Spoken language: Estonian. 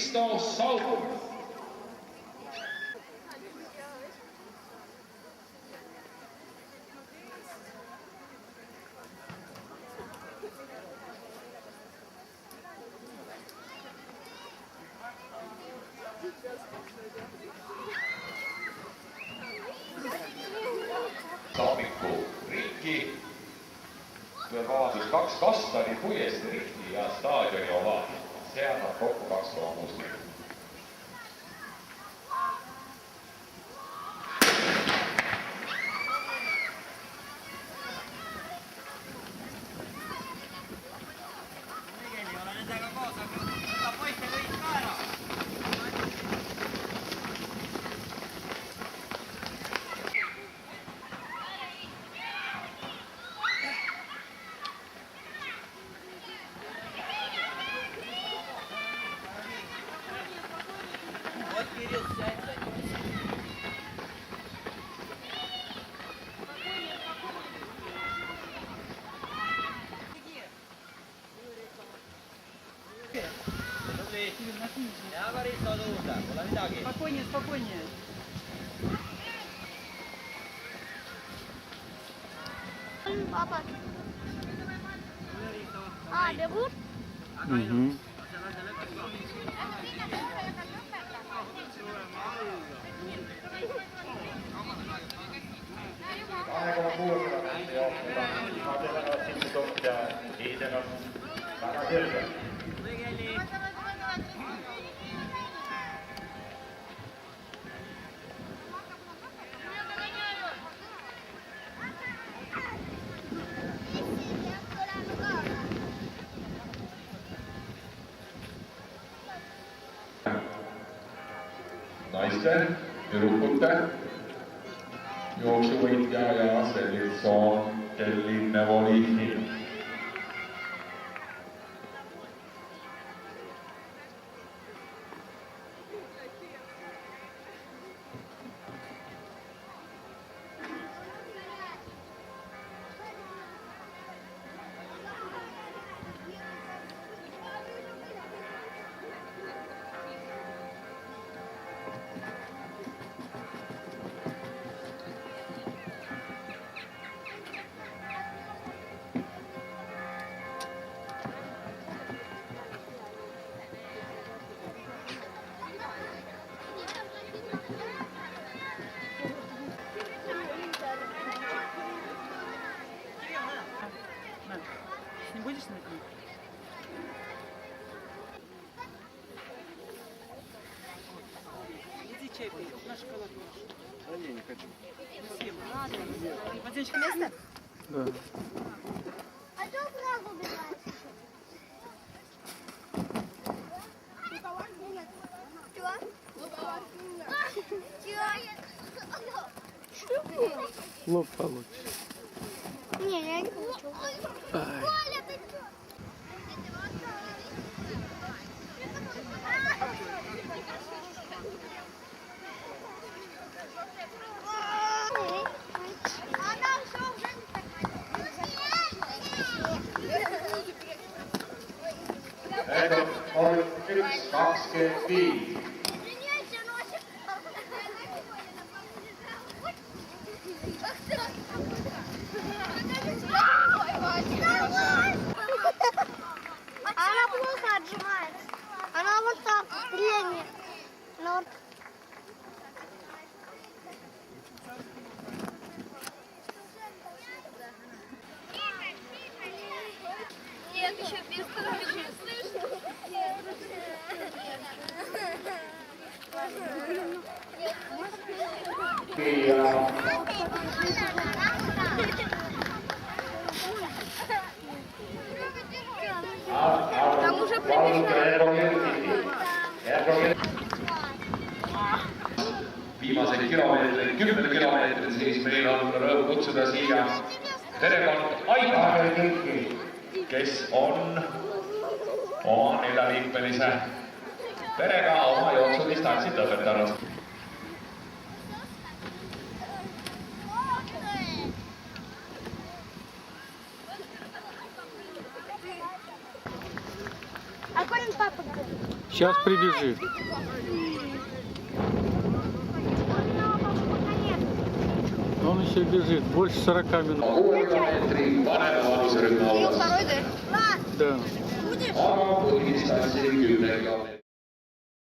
Risto Saugur. Tammiku Rikki, vabandust, 2 Kastani Puiestee Rikki ja staadioni oma. See annab kokku 2,6 minutit. Спокойнее, спокойнее. Papa. Ah, debut? Naiste, tüdrukute jooksuvõitja ja Selitsoon Kellinne-Voli. Не будешь смотреть? Иди чай пей, на шоколад. Да не, не хочу. Съем. Вадимочка, место? Да. А что сразу убегаешь? Лоб получишь. Не, я не хочу. Коля, ты что? On 1:25. Она плохо отжимается. Она вот так тренит. Но... Нет, еще без Там уже пробежали. Viimasel kilomeetril, 10 kilomeetril, siis meil on rõõm kutsuda siia perekond Aivar, kes on oma 4-liikmelise perega oma jooksudistantsi lõpetanud. А куда папа? Сейчас прибежит. Он еще бежит. Больше 40 минут. 60 meetri vanema vanuserühma Второй, hulgas. да? Да. aga põhidistantsil 10 kilomeetrit.